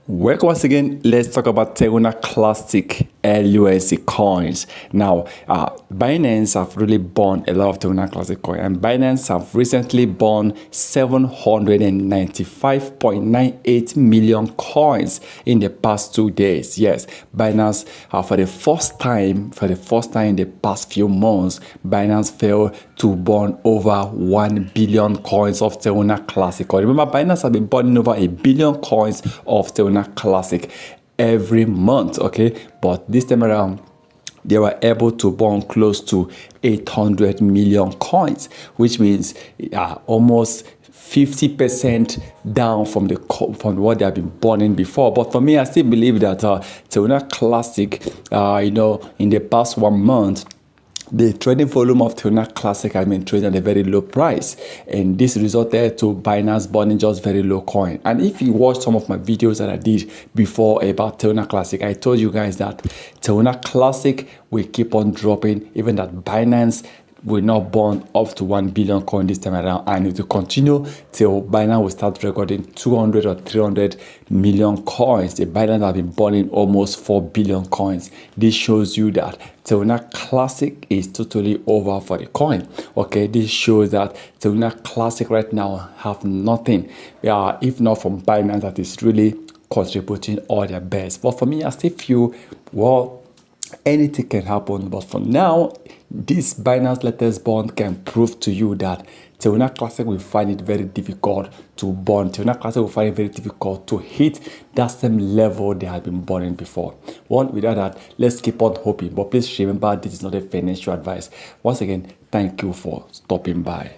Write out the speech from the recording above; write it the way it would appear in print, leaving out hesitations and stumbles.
Welcome once again. Let's talk about Teruna Classic LUSD coins. Now, Binance have really burned a lot of Teruna Classic coin, and Binance have recently burned 795.98 million coins in the past 2 days. Yes, Binance for the first time in the past few months, Binance failed to burn over 1 billion coins of Teruna Classic coin. Remember, Binance have been burning over 1 billion coins of Teruna Classic every month, okay? But this time around, they were able to burn close to 800 million coins, which means almost 50% down from what they have been burning before. But for me, I still believe that Teruna Classic, in the past 1 month, the trading volume of Teruna Classic has been trading at a very low price, and this resulted to Binance burning just very low coin. And if you watch some of my videos that I did before about Teruna Classic, I told you guys that Teruna Classic will keep on dropping, even that Binance will not burn up to 1 billion coin this time around, and it will continue till Binance will start recording 200 or 300 million coins. The Binance have been burning almost 4 billion coins. This shows you that Teruna Classic is totally over for the coin. Okay, this shows that Teruna Classic right now have nothing, if not from Binance, that is really contributing all their best. But for me, I still feel, well, anything can happen. But for now, this Binance latest bond can prove to you that Teruna Classic will find it very difficult to burn. Teruna Classic will find it very difficult to hit that same level they have been burning before. Well, without that, let's keep on hoping. But please remember, this is not a financial advice. Once again, thank you for stopping by.